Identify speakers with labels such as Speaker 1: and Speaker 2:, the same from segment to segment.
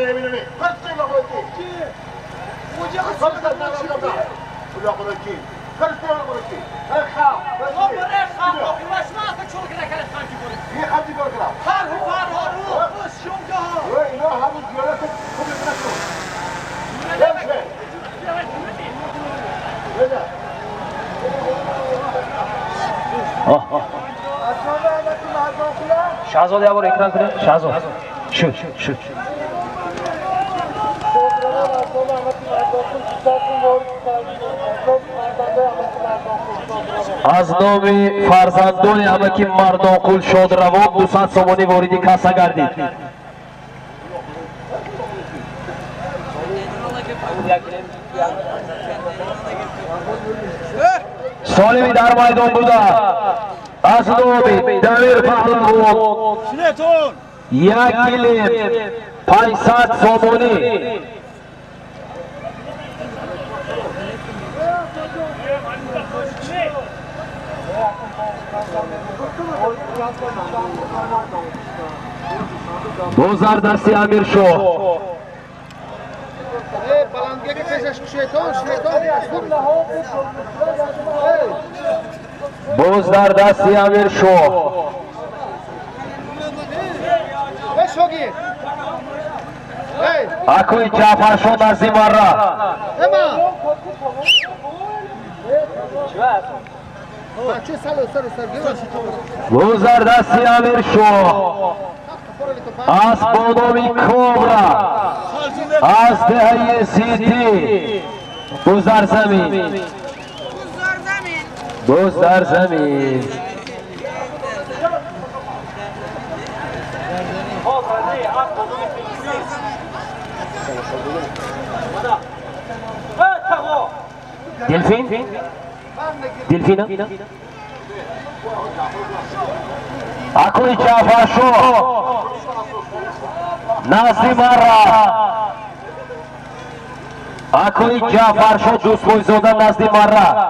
Speaker 1: yeminimi. Kaç kilo koydu?
Speaker 2: Shahzoda bor ekran kuni. Shahzoda. Shu. از نام فرزندان همکی مردانقول شادروان 200 سومانی واردی کاسا گردید. سالمی در میدان بوده. از نام دمیر پهلوان 1 کیلو 500 سومانی. بازاردستی امیر شاه بازاردستی امیر شاه اکوی جعفر شاه در زیمارا بازاردستی امیر شاه از بانامی کبرا از دهه سیتی بزر زمین دلفینا اکوی جعفر شاه نزدی مرا اکوی جعفر شاه دوست بویزاده نزدی مرا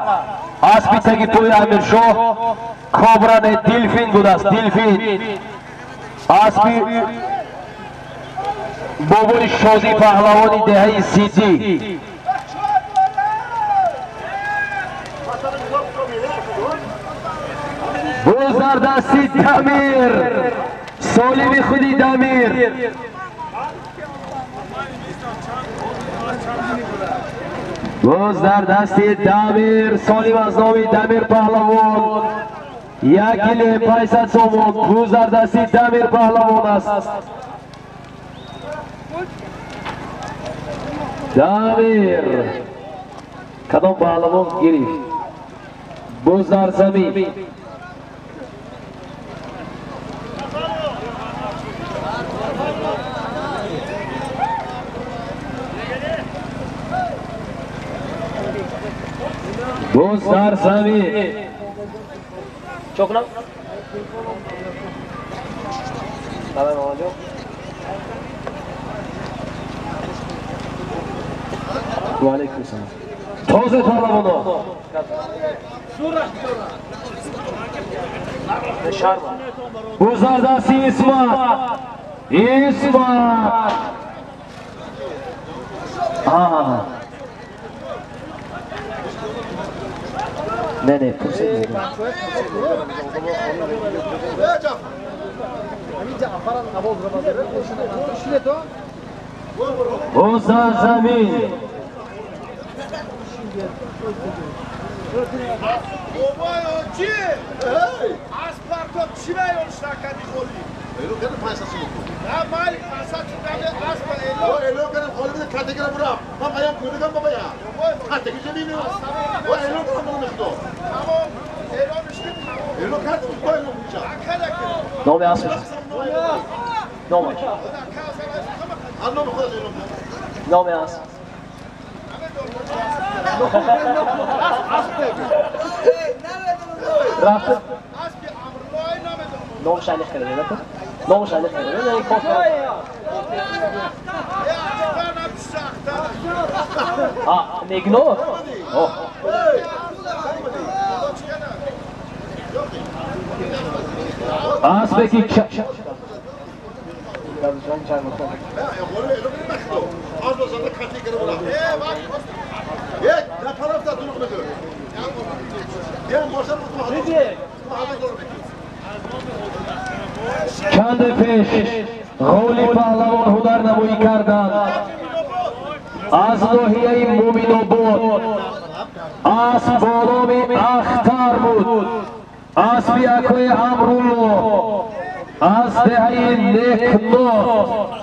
Speaker 2: اسبیتگی توی امیر شاه کابران دلفین بود است دلفین اسبی بابای شادی پهلوانی دهه سیتی بازاردستی دمیر سالمی خودی دمیر بازاردستی دمیر سالم از نامی دمیر پهلوان 1 کیلو 500 سومون بازاردستی دمیر پهلوان است دمیر کدام پهلوان گرفت بازار زمین بازار زمین چوکنا دادن آجو و علیکم السلام تازه پهلوانا بازاردستی اسمت نه پرسید بازار زمین
Speaker 3: بابایا چی؟ از پرتاب چی بیان شرکتی خولی؟
Speaker 1: ایلو کنه 500 سومون
Speaker 3: نه مالی 500 سومون از پر
Speaker 1: ایلو کنه خالی بده کاته گرم برام من پیام کردم بابا یا کاته کی جدی میو و ایلو کنم میشدو
Speaker 3: تمام ایران میشه تمام
Speaker 1: ایلو کاته کو ایلو میشه
Speaker 2: نام اسمش نامش
Speaker 1: آنو بخواد ایلو
Speaker 2: نام اسم رفت نامش علی خیره رفت نامش علی خیره نه یک کافه نگنو اسبکی
Speaker 1: Az olsa da kategori bırak. Yok, ne tarafta durup ne diyor? Diyen boşa tutma.
Speaker 2: چند پیش غولی پهلوان هنر نمایی کردند از ناحیه مومین آباد اسب با نام اختر بود اسب یکوی امرولو از دهه نکنات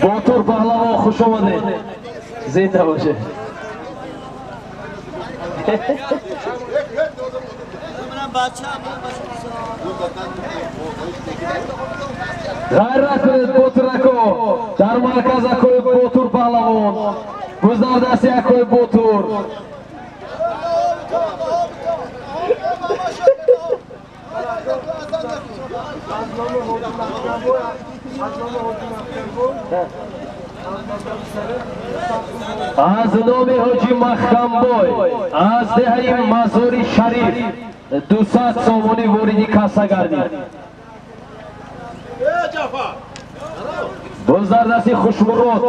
Speaker 2: باتور پهلوان خوش آمده زنده باشه غیرت کنید باتورکو در مرکز اکوی باتور پهلوان گذار دستی اکوی باتور از نام حاجی مخمبای از دهه مزار شریف 200 سامانی واردی کاسه گردید بازدردستی خوشمراد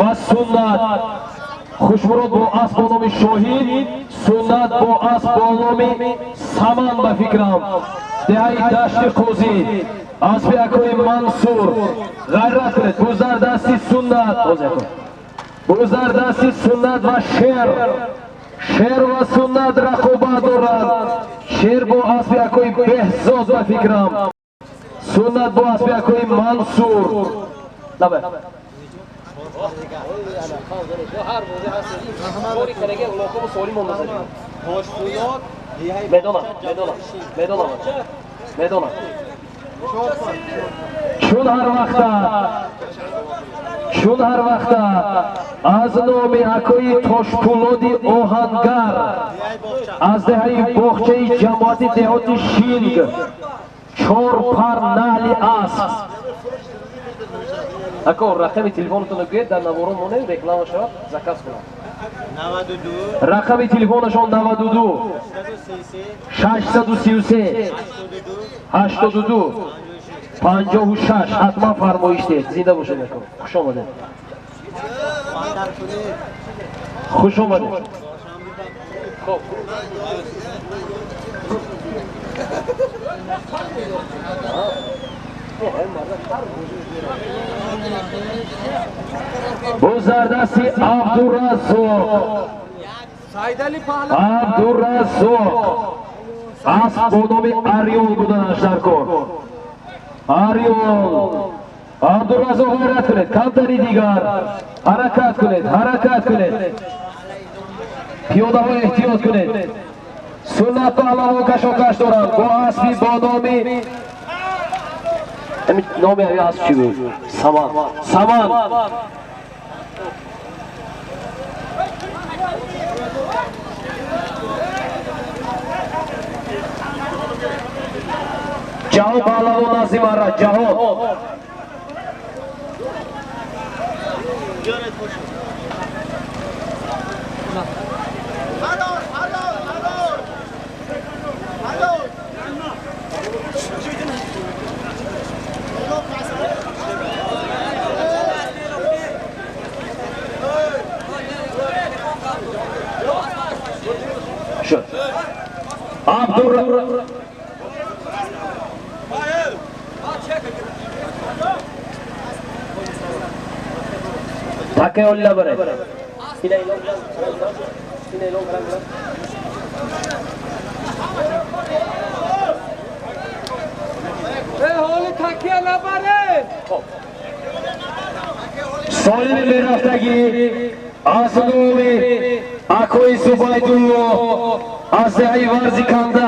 Speaker 2: و سنت خوشمراد با اسب با نام شاهید سنت با اسب با نام سمن به فکرم دهه دشت قوزی اسب اکوی منصور غیرت کنید بازدردستی سنت بازدردستی سنت و شیر و سنت رقابت دارند شیر با اسب اکوی بهزاد به فکرم سنت با اسب اکوی منصور لبه چون هر وقت از نام اکوی تاشپولادی آهنگر از دهه باغچه جماعتی دهاتی شینگ 4 پر نعل اسب اکو رقم تلفنتون رو بگید در نوارون مونه رکلامش را زکاس کنم رقم تلفنشون 92 633 82 56 حتما فرمایش دید زنده باشه نکن خوش آمده خوش آمده خب بازدردستی عبدالرزاق اسب با نام اریون بودنش در کار اریون عبدالرزاق غیرت کنید کمتری دیگر حرکت کنید پیاده ها احتیاط کنید سنت پهلوان کشاکش دارند با اسبی با نامی نامی اسب چی بود؟ سمن جهان پهلوان نظیم را جهان شد عبدالرزاق تاکه اولا بره سالم میرفتگی از نومی اکوی زبایدالله از دهی ورزی کنده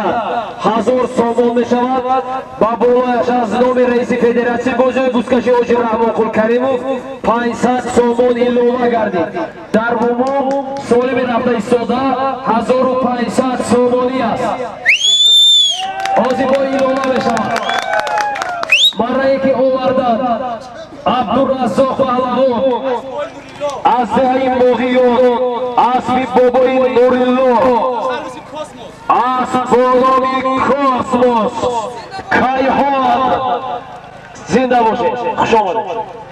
Speaker 2: 1000 سامان می شود با بالایش از نام رئیس فدراسیون بازی بوسکشی حاجی رحمان کریموف 500 سامان ایلوه گردید در بومو سالم رفته ایستاده 1500 سامانی است آزی با ایلوه می شود مرایی که آوردن عبدالرزاق پهلوان از دهی مغیون اسبی بابای نورالله از بالامی کاسموس کیهان زنده باشه. خوش آمدید.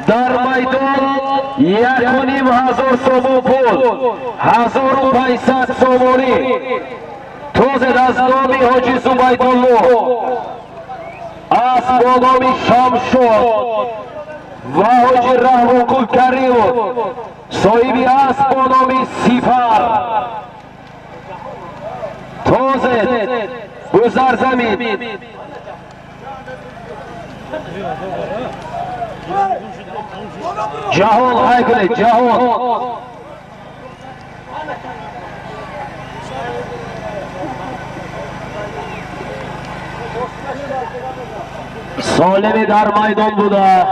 Speaker 2: در میدان 1,500 سوم پول 1500 سومانی تازه از نامی حاجی زبیدالله از بالامی شمشاد و حاجی رحمکل کریم صاحبی از بالامی سیفر تازه گذر زمین جهان های کنید جهان سالمی در میدان بوده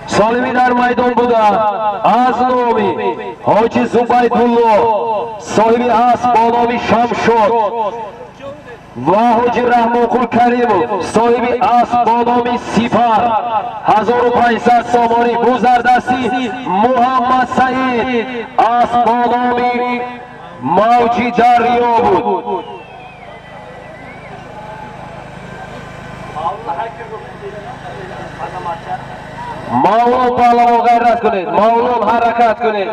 Speaker 2: سالمی در میدان بوده از نامی حاجی زبیدالله صاحبی از بالامی شمشاد و حاجی رحمکل کریم صاحبی از بالامی سیفر 1500 سامانی گذردستی محمد سعید از بالامی موجی دریا بود. مولان پهلوان غیرت کنید، مولان حرکت کنید.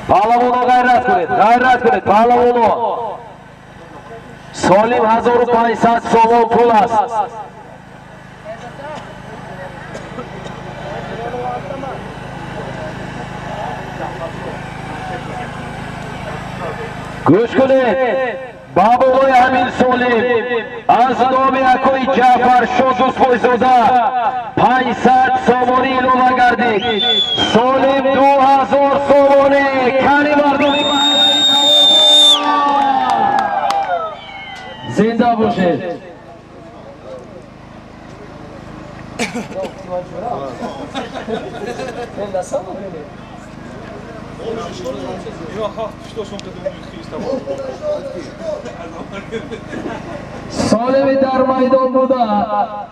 Speaker 2: پهلوان غیرت کنید، غیرت کنید پهلوان. سالم 1500 سوم پول است. گوش کنید. بابای همین سالم از نام اکوی جعفر شادوس پایزاده 500 سامانی اعلام گردید. سالم 2000 سامانی کنی مردمی زنده باشید. سالمی در میدان بوده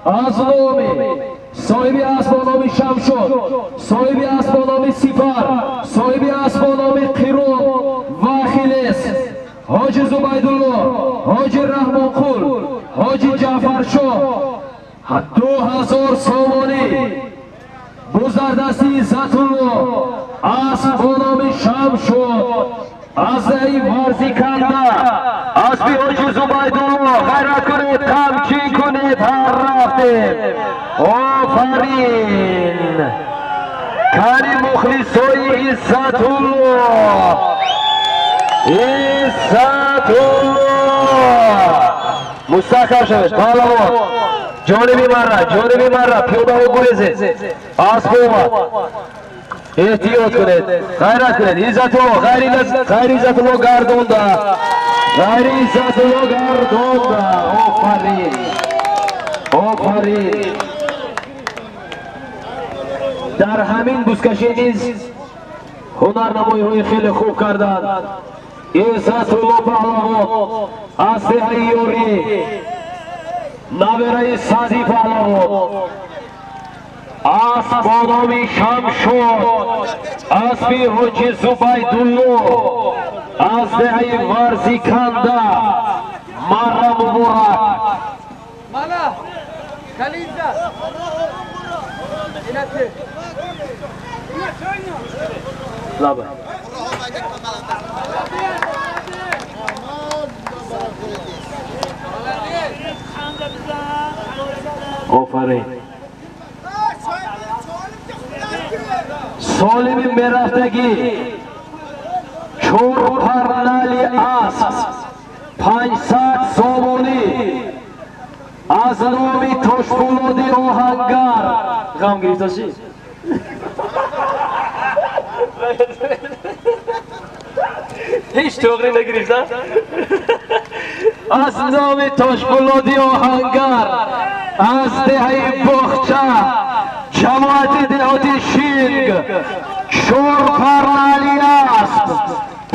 Speaker 2: از نامی صاحبی اسبانامی شمشاد صاحبی اسبانامی سیفر صاحبی اسبانامی قیرون و خیلس حاجی زبیدالله حاجی رحمکل حاجی جعفر شاه 2000 سامانی گذردستی عزتالله اسبانامی شمشاد از ای ورزی کنده از بی حاجی زبیدالله غیرت کنید تمکین کنید هر رفتیم آفرین کنی مخلصای عزتالله عزتالله مستحکم شد پهلوان جانبی مره پیوده و گریزه اسب اومد احتیاط کنید غیرت کنید عزتالله غیر عزتالله گردونده غیر عزتالله گردونده آفرین در همین بزکشی نیز هنرنمایی های خیلی خوب کردند. عزتالله پهلوان از دهه یوری نبره سازی پهلوان از بالامی شمشاد از بی حاجی زبیدالله از دهه ورزی کنده مره مبارک
Speaker 4: مالا کلیزا اینکه
Speaker 2: لابا آفرین سالمی میرفتگی چور پرنالی اسب 500 سامانی از نامی تشپولادی آهنگر غم گرفتاشی هیچ توقری نگرفتن از نام تشپولادی آهنگر از دهه باخچه جماعت دهاتی شینگ 4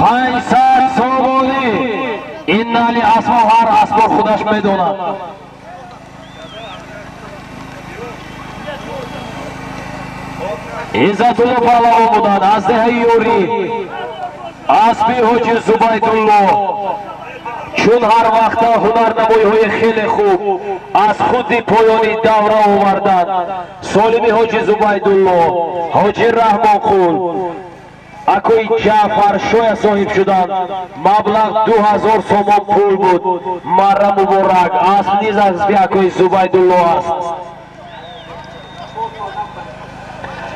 Speaker 2: 500 سومونی این نالی اسبو هر اسبو خودش میدونه. عزتالله پهلوان بودن از دهه یوری اسبی حاجی زبیدالله، چون هر وقت هنرنمایی‌های خیلی خوب از خودی پایانی دوره آوردند. سالمی حاجی زبیدالله، حاجی رحمانخون، اکوی جعفر شوی صاحب شدند. مبلغ 2000 سومون پول بود. مره مبارک. اسب نیز از اکوی زبیدالله است.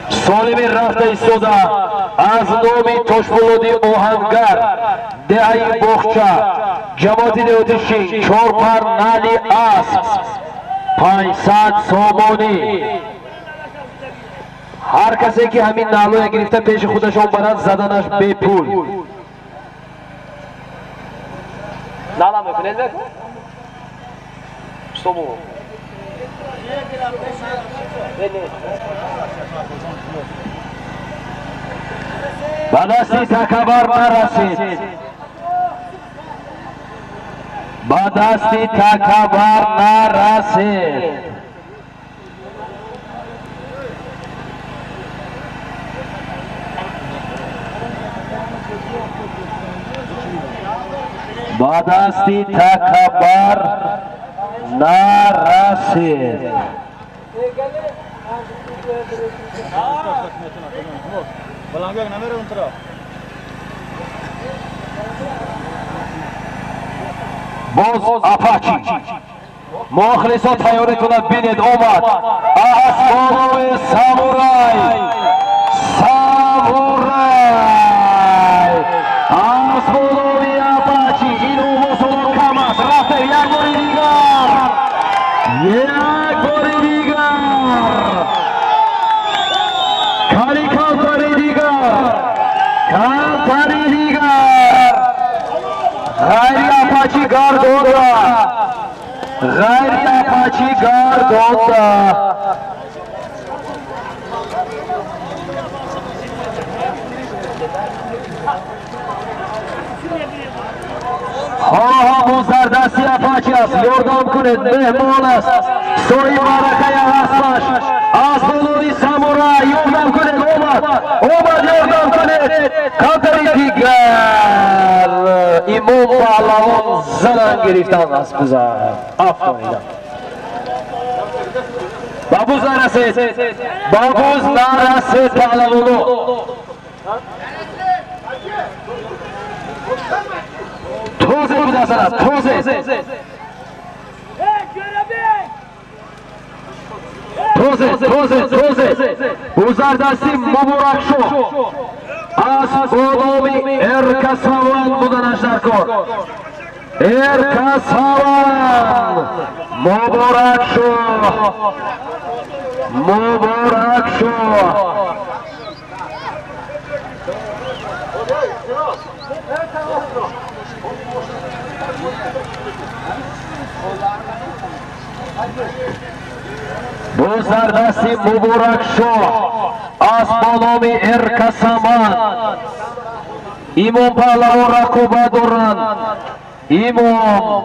Speaker 2: سالمی رفته ایستاده از نام تاشپولادی آهنگر دهی باغچه جماعت دهاتی شین 4 پر نالی اسب 500 سومونی. هر کسی که همین نالو گرفته پیش خودش برند زدنش بی پول. نالا میکنید بکن سومو به دستی تکبر نرسید، به دستی تکبر نرسید. به دستی تکبر نرسید. باز اپاچی مخلصا تیاریتون بینید اومد اسبانوی سامورای اسبانوی اپاچی این اومد کم است. رفته یک باری دیگر کاری کمتری دیگر غیری اپاچی گردونده. ها زردستی اپاچی است. یاردام کنید، مهمان است. سوی برکه هستش. اسبانوی سامورای یاردام کنید. اومد یاردام کنید. کمتری دیگر امام پهلوان زدن گرفتن اسب بزن آفریدن. بابوز نرسید پهلوانو. توزه بود اصلا توزه بزردستی مبارک شو. از بانامی ارکسوان بودنش در کار. ارکسوان مبارک شو. بزردستی مبارک شو. اسبانوی ارکسوان امام پهلوان رقابت دارند. امام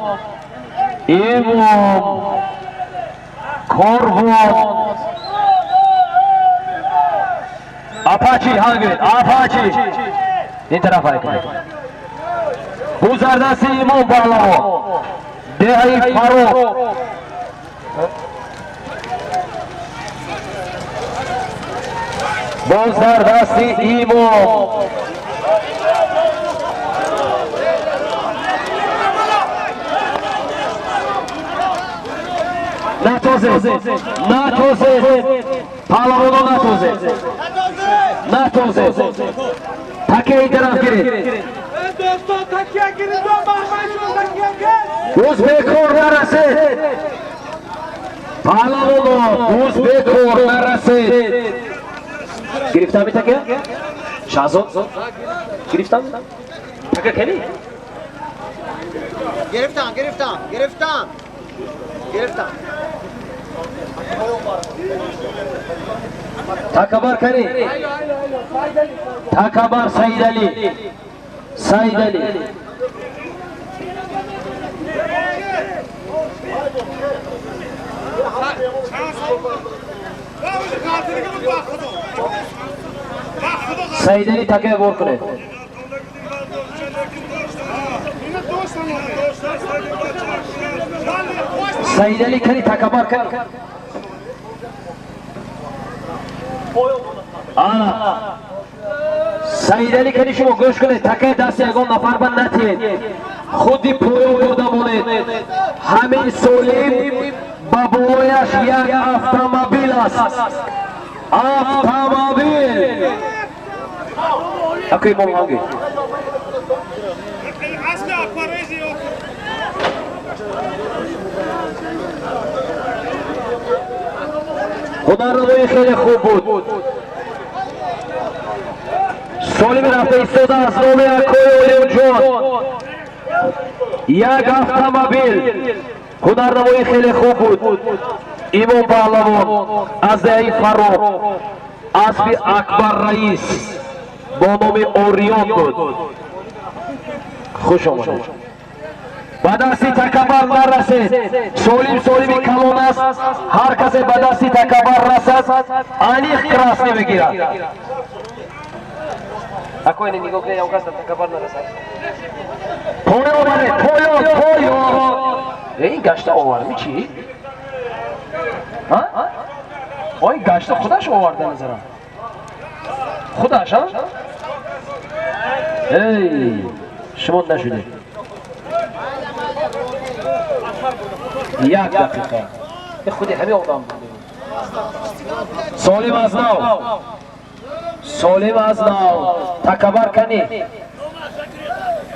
Speaker 2: کاروان اپاچی اپاچی این طرف های کنید. بزردستی امام پهلوان دهی فاروق بزردستی امام نتوزه پهلوانو نتوزه تکیه این طرف گیرید. بوز بکور نرسید پهلوانو، بوز بکور نرسید. گرفتم این تکیه؟ شهزاد گرفتم؟ تکیه کنی؟
Speaker 3: گرفتم
Speaker 2: تکبر کنی. تکبر سید علی Saidali. Saidali takaya bor qiladi. Saidali kani takabar kan. Ana. Saidali kani shuma go'sh qiladi, takay dasti yagon nafar ban natiyed. Xuddi poyon burda bo'ladi. Hamil Solim baboyash yak avtomobil است. Avtomobil. Akay mom hangi? هنرمندی خیلی خوب بود. سالم رفته ایستاده از نام اکوی اولیم جان. یک اتومبیل. هنرمندی خیلی خوب بود. ایمان پهلوان از دهی فاروق اسب اکبر رئیس با نام اوریان بود. خوش آمدید. به دستی تکبر نرسید. سالمی کلان است. هر کسی به دستی تکبر رسد انیخ کراس نمیگیرد. اکوی نگاه کنید اون کس تکبر نرسد. پایان بره پایان. این گشته آورمی چی؟ این گشته خودش آورده نظرم. خودش ها؟ ای شما نشده. یک دقیقه خودی همه آدم سالم از نو تکبر کنی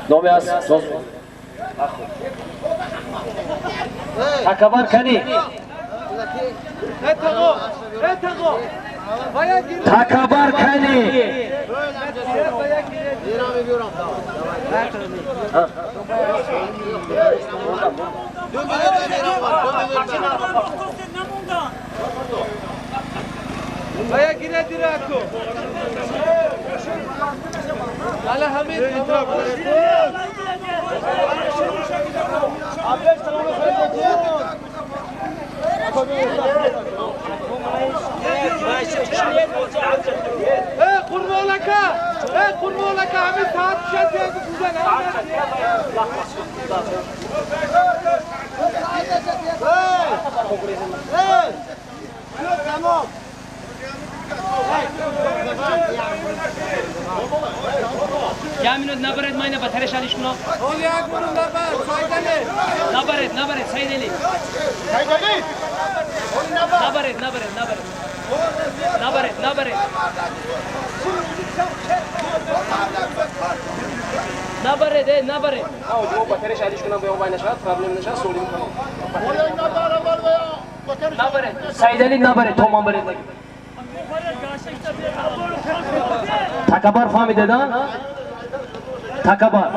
Speaker 2: نامی از تکبر کنی تکبر کنی
Speaker 4: Baya gire dirako. Ala Hamid Kurbolaka Hamid saat şartı güzel. Tamam.
Speaker 5: Ya minut nabaret mayna ba tare shadish kuno.
Speaker 4: Oli akbarun nabar Saidali.
Speaker 5: Nabaret Saidali.
Speaker 1: Saidali.
Speaker 5: Nabaret. Nabaret.
Speaker 2: او جو با تare shadish kuno به mayna shad problem nashad solim kuno.
Speaker 5: Nabaret.
Speaker 2: Saidali nabaret tamam bare. تکبر فهمیده دان؟ تکبر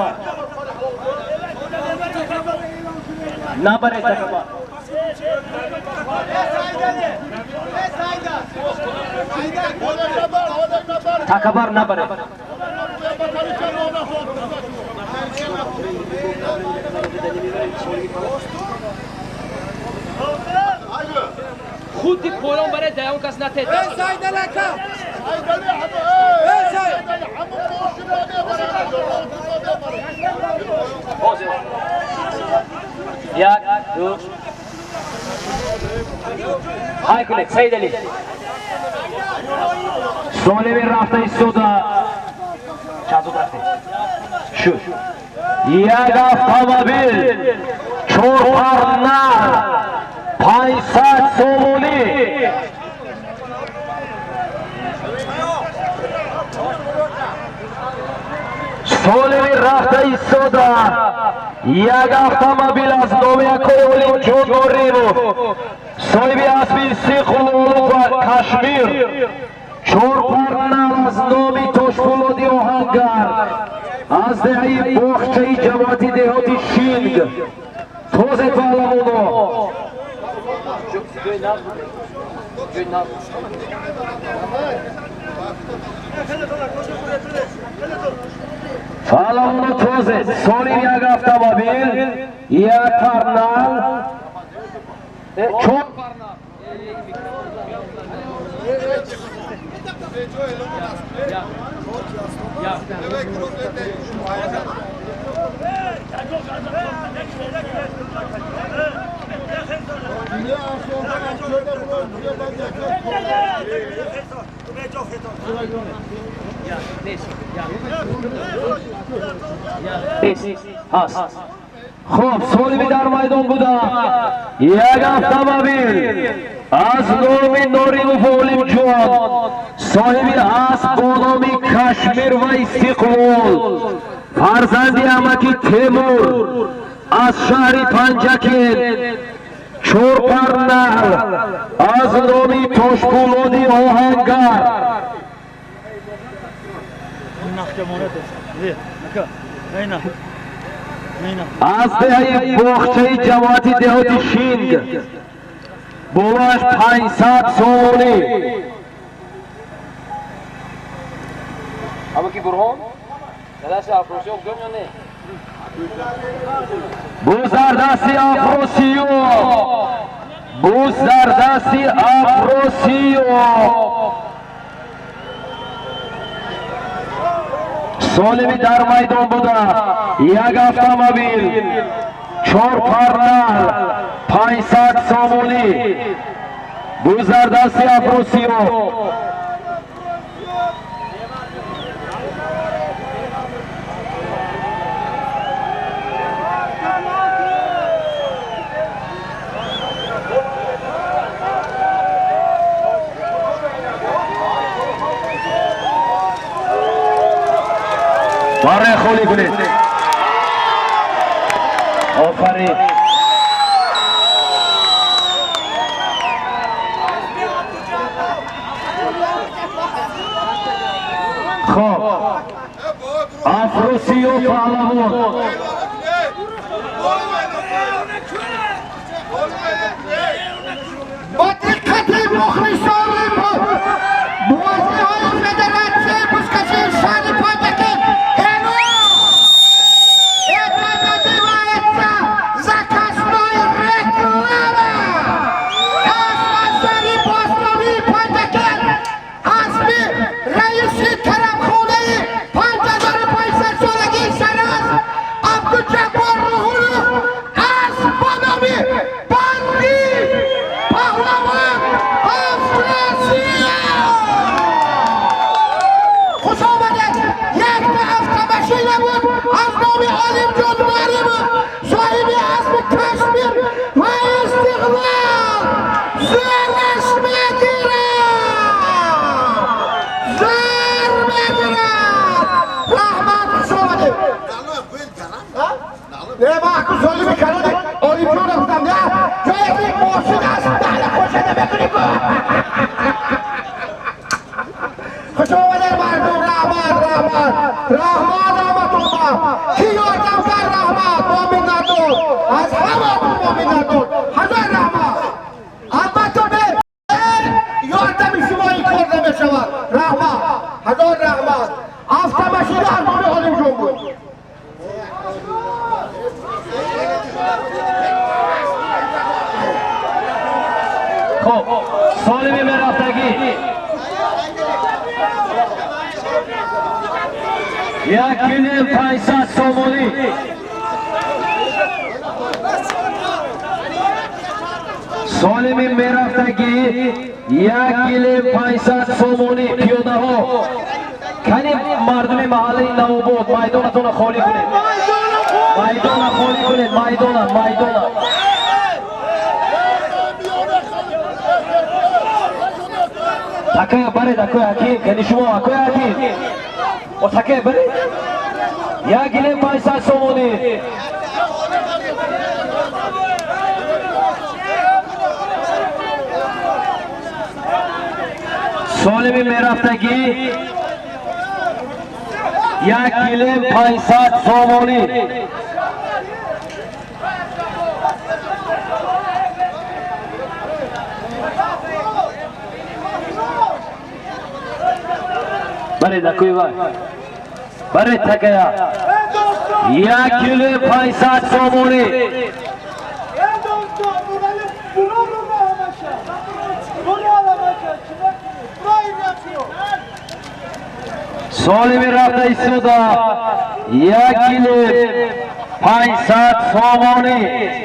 Speaker 2: نبره تکبر تکبر نبره
Speaker 5: خودی پولون برای دیون کس نتید.
Speaker 4: Saidalaka.
Speaker 2: یک دو های کنید سیدلی سالمی رفته ایستوده چطور رفته شد یک اتومبیل چهار نر 500 سومونی سالمی رفته ایستاده یک اتومبیل از نام اکوی اولیم جان دوریمو صاحب اسب استقلال و کشمیر چهار پرنر از نام تاشپولادی آهنگر از دهی باغچه جماعتی دهاتی شینگ تازه پهلوانو Falon toze, solim jak automobil, jak parnal, çok هست. خب سولمی در میدان بوده یک автомобил از نام نوریم فولیم جوان صاحبی اسب با نام کشمیر و استقلال فرزندی امکی تیمور از شهر پنجکین چورپرنل از نام تاشپولادی آهنگر از دهی باخچه جماعتی دهاتی شینگ بولاش 500 سومونی اما کی برهان؟ دلش افروسی اگدم یا نه؟ بوزردستی افروسیو بوزردستی افروسیو سولمی در میدان بوده یک автомобил چورپرنل 500 سومونی بوزردستی افروسیو باره خولی کنید آفرین خب افروسی و پهلوان
Speaker 3: با دقت مخلصان بازی های فدراسیون بوسکشی شهر پنجکین
Speaker 2: سالمی مرفتگی یک کیلو 500 سومونی سالمی مرفتگی یک کیلو 500 سومونی پیاده ها کنی مردم محله نوبود میدانتون خالی کنید میدان خالی کنید میدان تکه برید اکوی حکیم کنی شما اکوی حکیم و تکه برید یک کیلو 500 سومونی سالمی میرفتگی یک کیلو 500 سومونی برید اکوی بای برای تکیا یک کیلو 500 سومونی سالی می رفته ایستودا یک کیلو 500 سومونی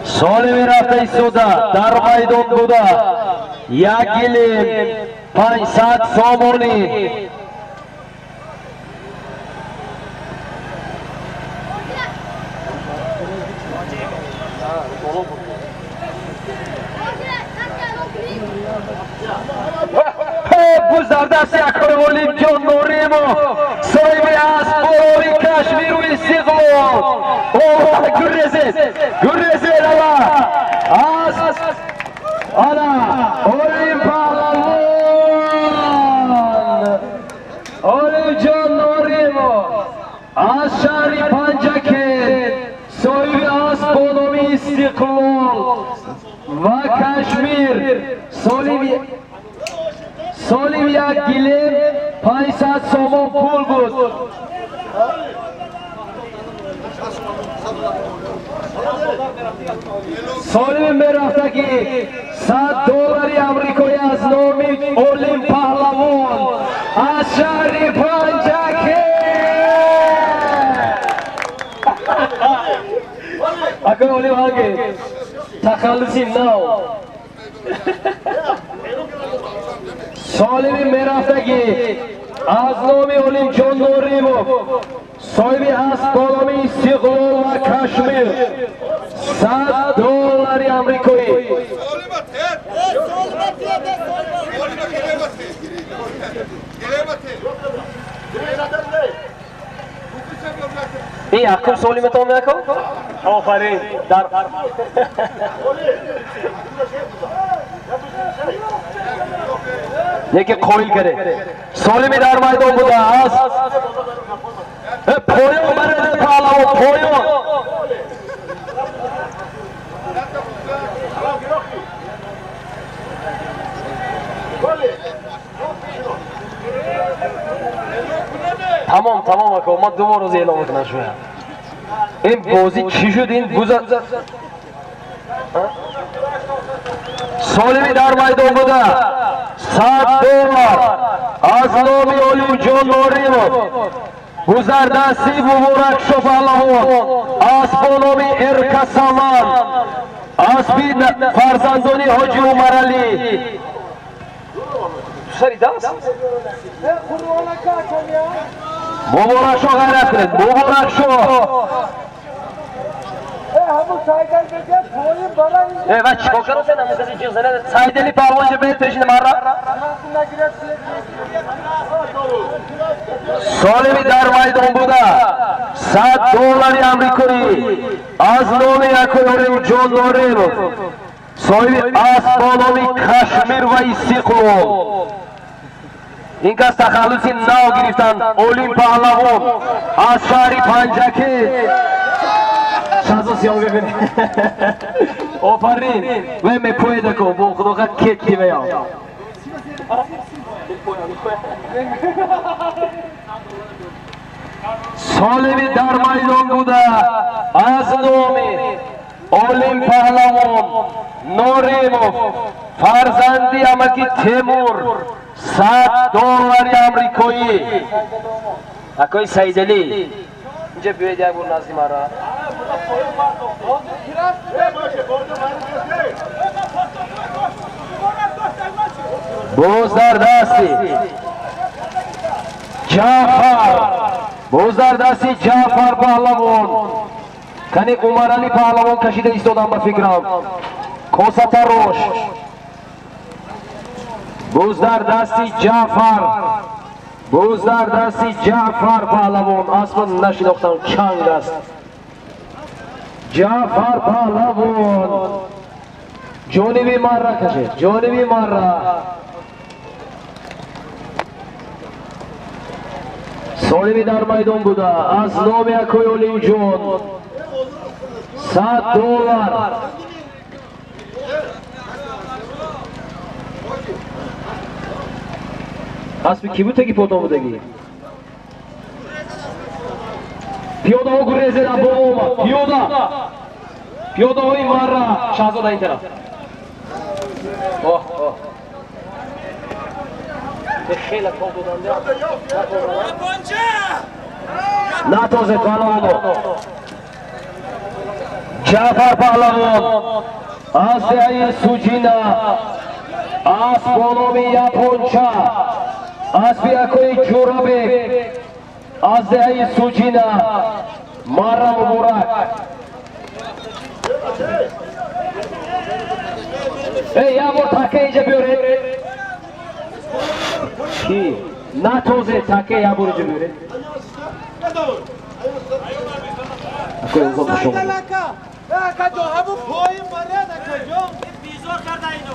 Speaker 2: سالی می رفته ایستودا در میدان بودا یک کیلو 500 سومونی گذردستی اکبر اولیم جان نوریمو صاحب اسب بروی کشمیر و استقلال اوه گرزید اسب آلا اولیم پهلوان اولیم جان نوریمو از شهری پنجکه صاحب اسب بروی استقلال و کشمیر سالی یک گیلیم 500 سومون پول بود سالی میرفته که $100 امریکایی از نام اولیم پهلوان از شهر پنجکه اگر اولیم هنگه تخلصی نو سالمی میرفتگی از نام اولیم جان نوریمو صاحبی هست بالامی استقلال و کشمیر $100 امریکایی این حکم سالمی تو میکن؟ آفرین در یکی کویل کرده سالمی در میدان بوده است پویو برده پهلوان پویو تمام اکو ما 2 روز اعلام کنم شوید این بازی چی شد این گذر سالمی در میدان بوده $100 از نام اولیم جان نوریمو گذردستی مبارک شو پهلوان اسب نام ارکسامان اسبی فرزندانی حاجی عمر علی سری دست مبارک شو غیرت کنید مبارک شو و چیکار کنم نمی‌کنی چیز نه سایدلی پهلوان جه بیت پیشین مارا سالمی در میدان بوده $100 امریکایی از نام اولیم جان نوریمو صاحب اسب بالامی کشمیر و استقلال این کس تخلصی نو گرفتن اولیم پهلوان از شهر پنجکه شازو سیام ببینی آفرین و می پویده کن با خدا کت کی بیام سالمی در میدان بوده از نام اولیم پهلوان نوریمو فرزندی امکی تیمور $100 امریکایی اکوی سیدلی اینجا بیاید یک بور نزدی مرا بوزدردستی جعفر پهلوان کنی عمر علی پهلوان کشیده ایستادم به فکرم کوسه روش بوزدردستی جعفر پهلوان اصلا نشناختم چنگ است جعفر پهلوان جانبی مرا کشید جانبی مرا Solimi dar maydon buda. Az nomi Akoy Olimjon. $100. Asbi ki bu teki potomu teki? Piyoda o gurezera boğma. Piyoda. Piyoda oyun var. Şahzoda intera. Oh oh. Xeyla koldudan da. Natozet Palavonov. Jafar Palavon. Asyayi Sujina. Asponomi Yaponcha. Asbi Akoy Jurabek. Asyayi Sujina. Maram Murak. Ey Yağmur take iyice böyle. Ki Natozet take Yağmur iyice böyle. Akoy uzun bir şey oldu.
Speaker 3: کجا همون پای ماره نه کجا
Speaker 6: بیزار کرده اینو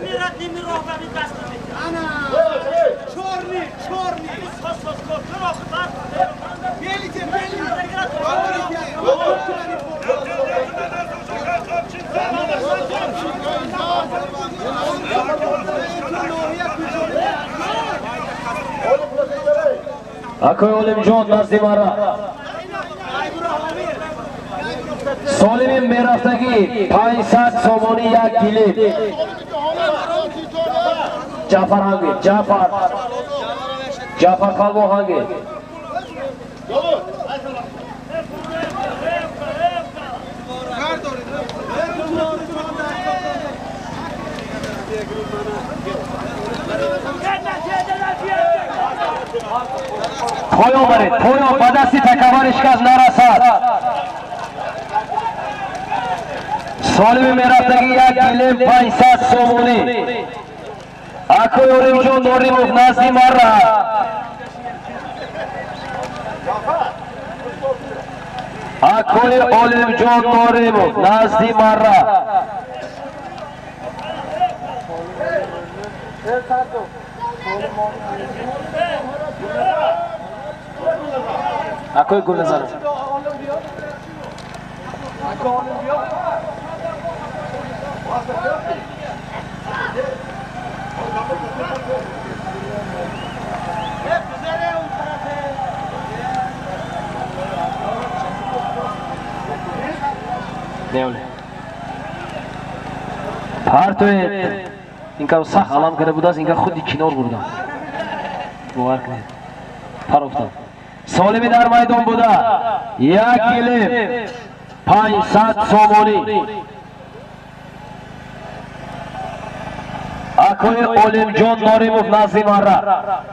Speaker 6: میرد نمیراه به این دست میده
Speaker 3: انا چورنی
Speaker 6: سوس کنم
Speaker 3: بیلی که
Speaker 2: Akoy Olimjon Nazimara. Solimi Merafdagi 500 somoni yak kilib. Jafar hangi? Jafar Palvon hangi? Poyon barid, poyon badasti takavarishkaz narasad. Solimi Merafdagi yak kilib 500 somoni. Akoy Olimjon Norimov Nazimara. Akoy Olimjon Norimov Nazimara. Akoy Gulnazar. Ne öyle? Partoy. İnka sah alam kare budas inka khudi kinor burada. Bu var ki. Paroftan. Solimi dar maydon buda. Yak kilib 500 somoni. Akoy Olimjon Norimov Nazimara.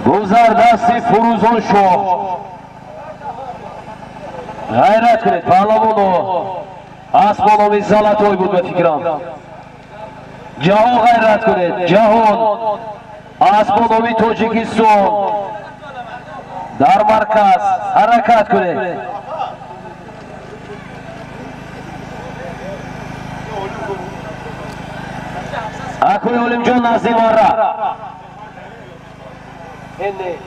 Speaker 2: Guzardasti Furuzon Shoh. G'ayrat qilib Palavonov. Asmonovi Zalatoy bu fikram. Jahon g'ayrat qilib Jahon. Asmonovi Tojikiston. Dar markaz harakat qilib. Akoy Olimjon Nazimara. Endi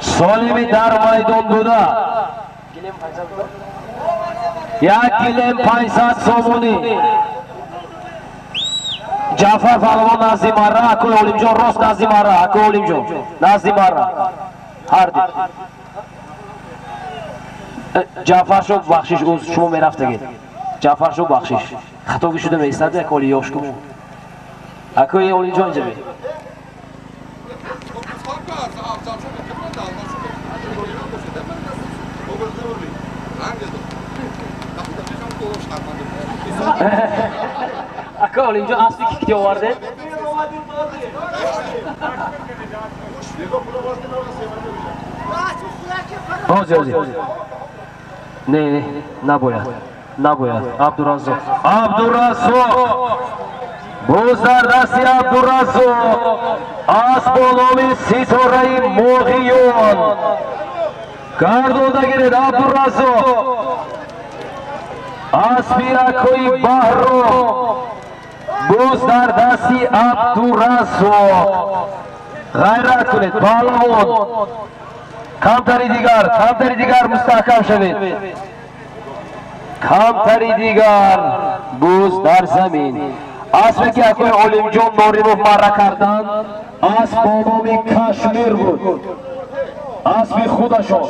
Speaker 2: Solimi dar maydon buda. Yak kilib 500 somoni. Jafar Palvon Nazimara, Akoy Olimjon Rost Nazimara, Akoy Olimjon Nazimara. Hardi. Jafar shu baxshish o'z shuma Merafdagi. Jafar shu baxshish. Xatoga shu dema istadi Akoy yoshku. Akoy Olimjon jibi. Akoy Olimjon asli kikti vardı. Hozir. Ne, naboyad. Abdurazzoq. Bo'zdardasi Abdurazzoq. Asbonomi Sitorai Mo'g'iyon. Gardoda giradi Abdurazzoq. Asbirakoi Bahro. Bo'zdardasi Abdurazzoq. G'ayrat qilib, palvon. Kamtari digar mustahkam shaved. Kamtari digar bo'zdar zamin. Asli akoy Olimjon Norimov marra kardan Asbonomi Kashmir bud. Asbi Xudashon.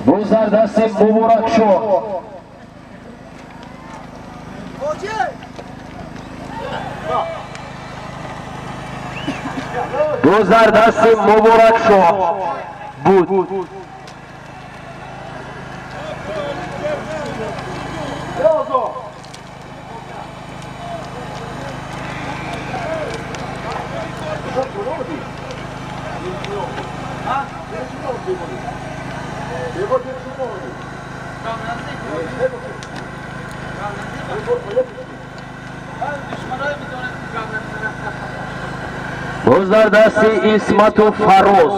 Speaker 2: Bo'zdardasi Muboraksho. Bo'zdardasi Muboraksho bud. Bo'zdardasi Ismatov Faroz.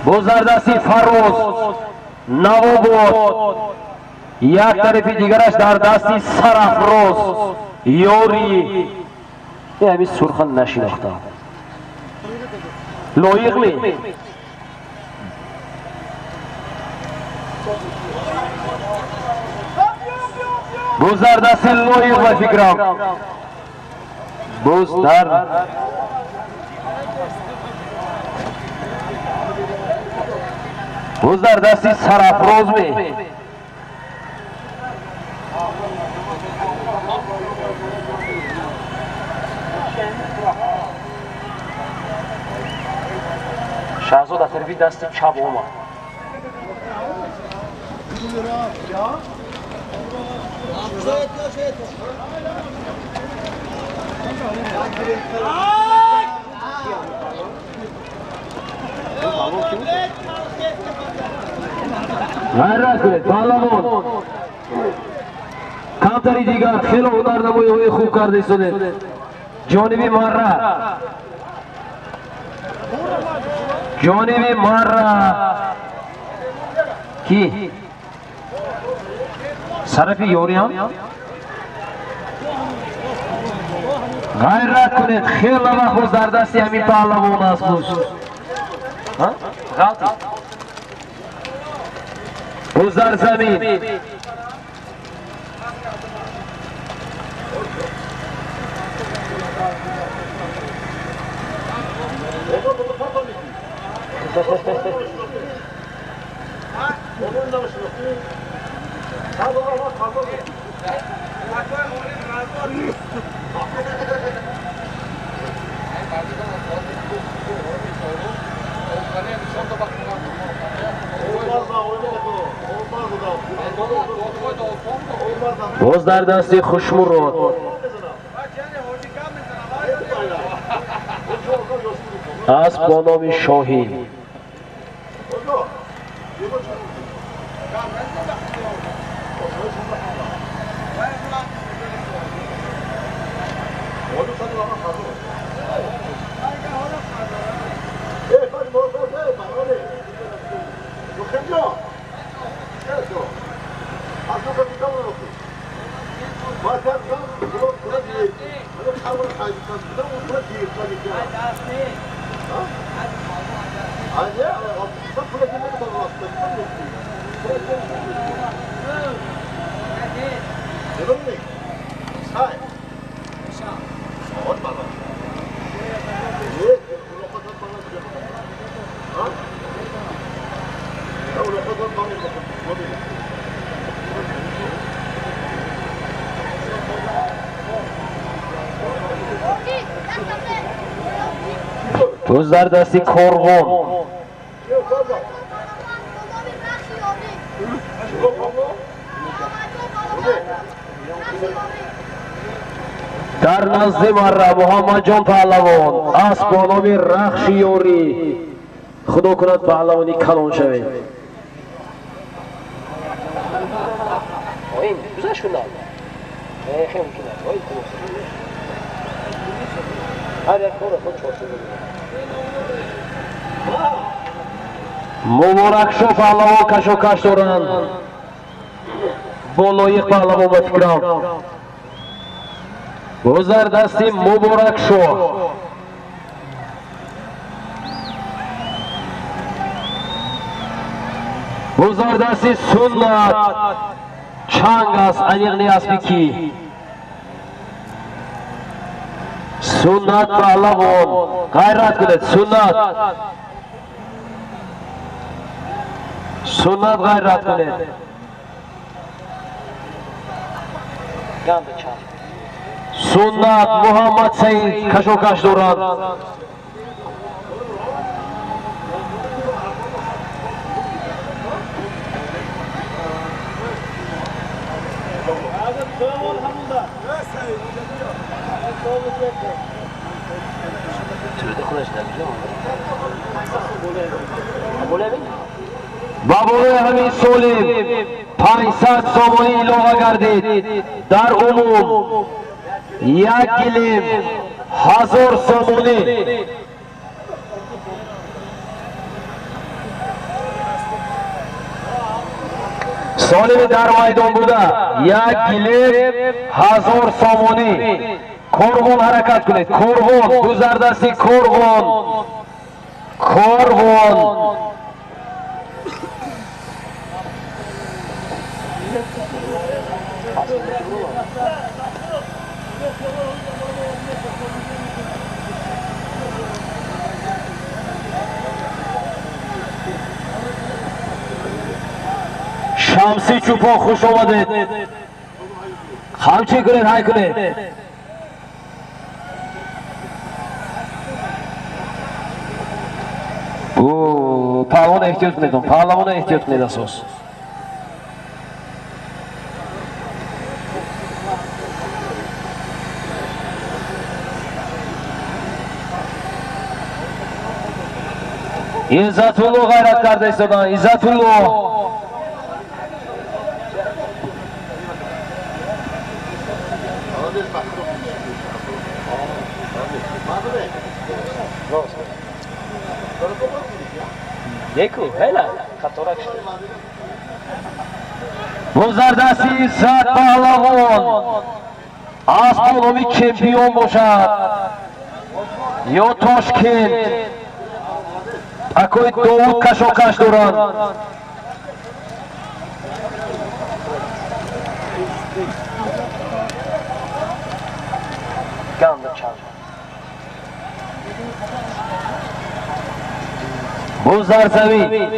Speaker 2: Bo'zdardasi Faroz Navobod. یک طرفی دیگرش در دستی سرافروز یوری. همین سرخان نشناختم. لایق می. Bo'zdardasi loyiq va fikram. Bo'zdardasi Sarafrozmi? Shahzoda tarafı dasti chap omad. G'ayrat qilib, palvon. Kamtari digar xelo hunar namoyi hoy khub kardi sune. Jonibi marra. Ki Sarafi yoriyam. G'ayrat qilib, xelo va Bo'zdardasi hamil palvon asbus. Ha? G'alati. Bo'zdar zamin. Bo'zdardasi Xushmurod. Asbonomi Shohin. Bo'zdardasi Qo'rg'on. در نزد مره محمد جان پهلوان اسب با نام رخش یوری خدا کند پهلوانی کلان شوید. مبارک شو پهلوان کشاکش دارند با لایق پهلوان به فکرم گذر دستی مبارک شو. گذر دستی سنت چنگ است انیقنی اسبی کی سنت پهلوان غیرت کنید سنت غیرت کنید سنت محمد سعید کشاکش دارند با بوله همین سولیم 500 سامانی ایلوه گردید در عموم 1 گلیم 1000 سامانی سالم در میدان بوده 1 گلیم 1000 سامانی کورغون حرکت کنید کورغون گذردستی کورغون شمسی چوپان خوش آمدید همچی کنید های کنید پهلوان احتیاط کنید پهلوان احتیاط کنید اساس عزت الله غیرت کرده ایستادن عزت الله دیکھو هلا خطرک شد گذردستی عزت پهلوان اسبانامی چمپیون باشد یا تاشکند اکوی داود کشاکش دارند بوزدر زمین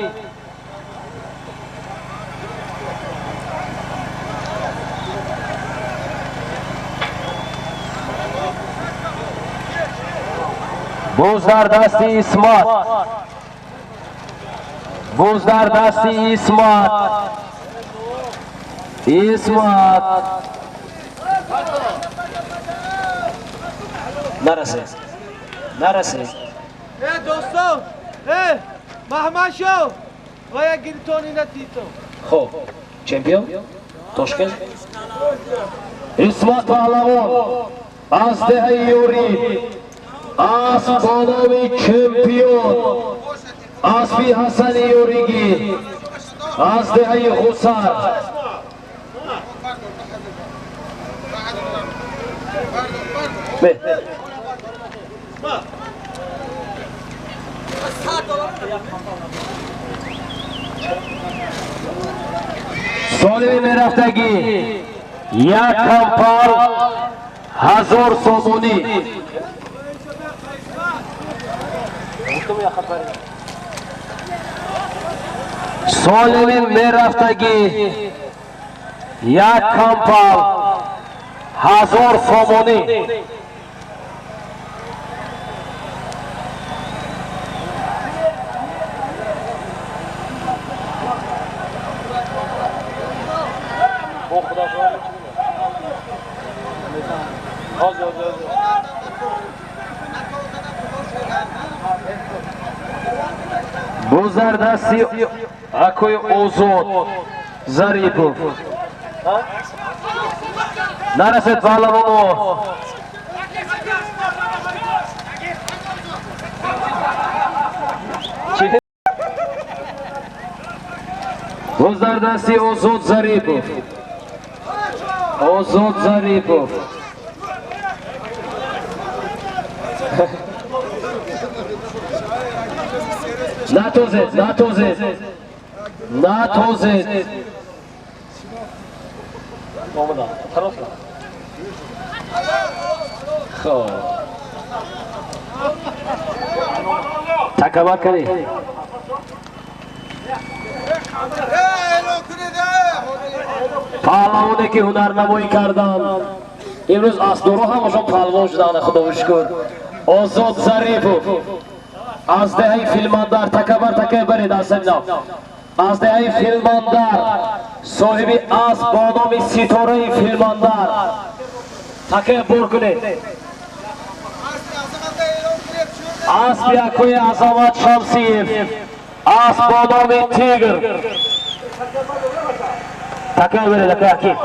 Speaker 2: بوزدر دستی اسمت بوزدر دستی اسمت نرسه
Speaker 4: دوستان مهمان شو و یک گریتونی نتیتو
Speaker 2: خب چمپیون تاشکند اسمت پهلوان از دهه یوری اسب با نام چمپیون اسبی حسن یوریگی از دهه خسر سالم میرفتگی 1 کمپال 1000 سامانی سالم میرفتگی 1 کمپال 1000 سامانی با خدا Buzardasi Akoy Ozod Zaripov. Naraset Palavonov. Buzardasi Ozod Zaripov. Ozod Zaripov. Natozet. Takabat kari. Palavoni ki hunarnamoyi kardan. Imroz asdoro ham o'sha palvon shudani Xudoga shukr. Ozod Zaripov. از دهی فیلماندار تکبر دستم از دهی فیلماندار صاحبی از با نام ستاره فیلماندار تکبر کنید از بیاکوی عظمت شمسیف از با نام تیگر تکبر دکاکی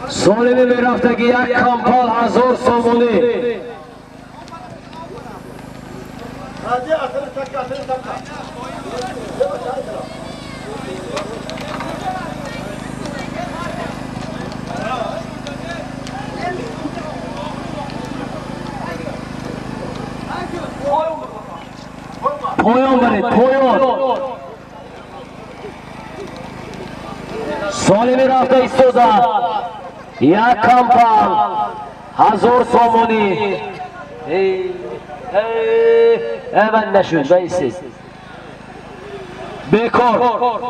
Speaker 2: سالمی میرفتگی یک کمپال 1000 سومونی پایان برید پایان سالمی رفته ایستوده یک کمپال 1000 سومونی من نشون بایستید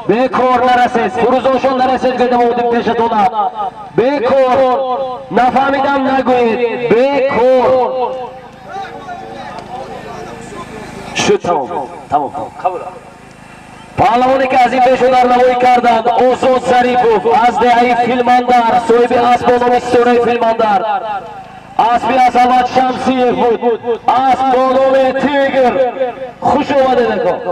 Speaker 2: بیکار نرسید فروزاشون نرسید که دمودیم پیشتونه بیکار نفهمیدم نگوید بیکار شد تمام قبول پهلوانی که از این پیش نمایی کردند اوزود ظریفوف از دهی فیلماندار صاحب اسب نام ستاره فیلماندار اسبی عظمت شمسیف بود اسب با نام تیگر خوش اومده دکو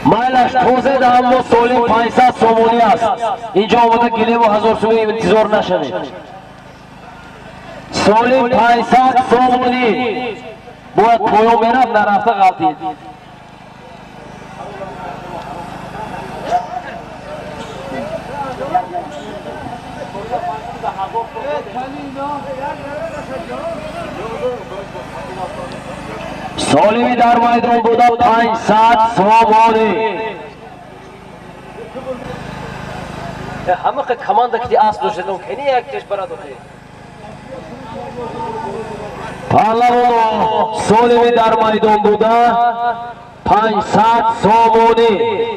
Speaker 2: مایلش توزه ده اما سالی 500 سومونی است اینجا آمده گلیم و 1000 سومونی انتظار نشوید سالی 500 سومونی باید پایان میرفت نرفته غلطید سالمی در میدان بوده 500 سومونی همه که کمانده که اسب داشتم کنی یک کش برا داشته پهلوان سالمی در میدان بوده 500 سومونی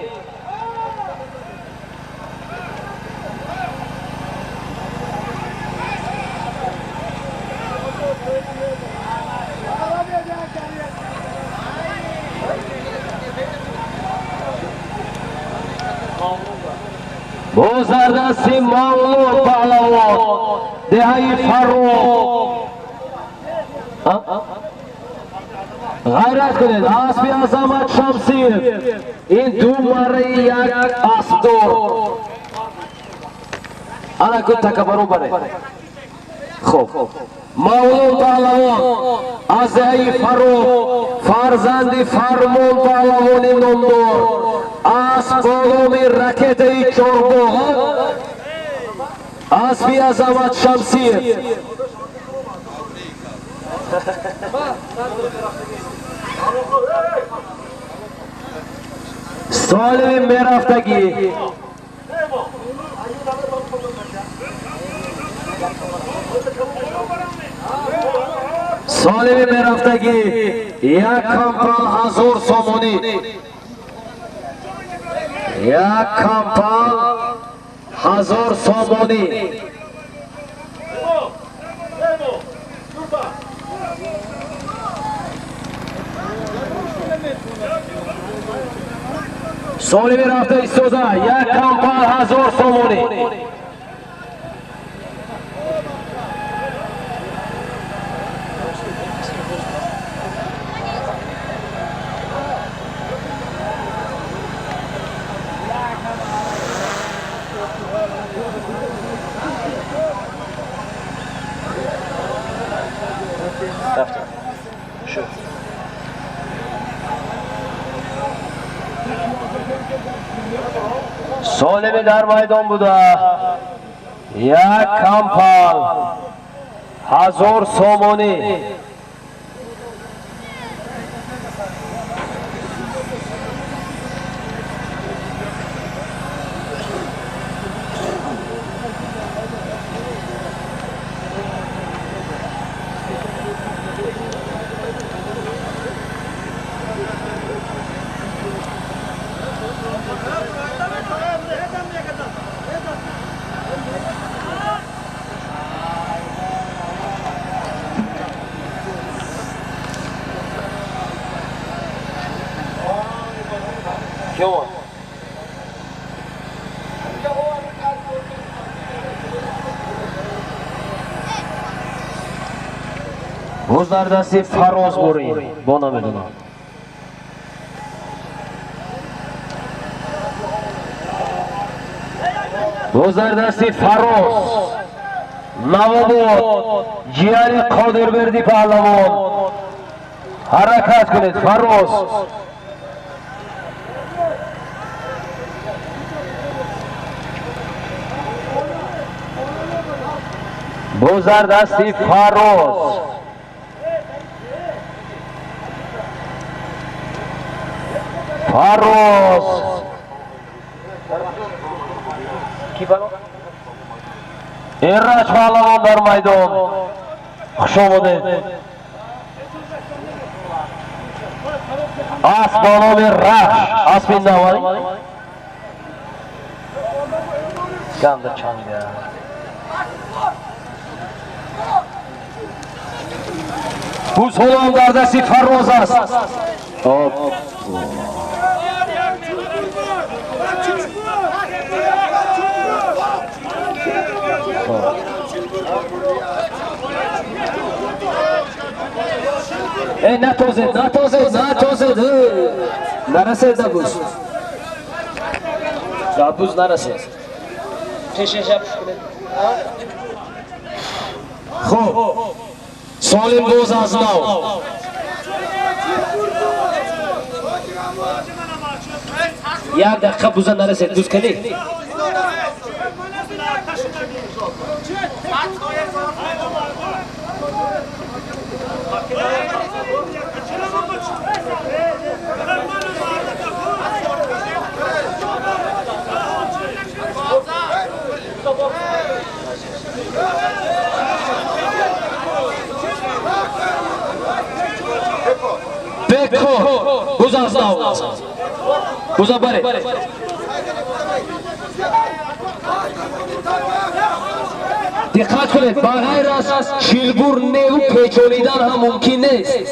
Speaker 2: بزردستی مولود پهلوان دهی فرخ غیرت کنید اسبی عظمت شمسیف این دو مره یک اسب دار انا کن تکبرو بره خوب مولود پهلوان از دهی فرخ فرزند فرمون پهلوانی نامدار اسب بالومی رکت چربو اسبی عظمت شمسیف سالمی میرفتگی سالمی میرفتگی یک کمپال 1000 سومونی یک کمپال 1000 سومونی صاحب رفته ایستاده یک کمپل 1000 سومونی. سالمی در میدان بوده یک کمپل 1000 سومونی. روز در دستی فراز برید با نمیدونم روز در دستی فراز نواباد جیاری قادر بردی پهلوان حرکت کنید فراز بزر دستی فراز فراز ایرج پهلوان در میدان خوش آمدید اسب با نام رخش اسب نوایی گنده چنگه بوسولان در دستی فراز است نتازد نرسید دبوز نرسید خوب سالم باز از نو یک دقیقه بوزه نرسید دوست کنی بکو بوزه از نو بوزه بره دقت کنید بغیر از شیلبور نیو پیچانیدن هم ممکن نیست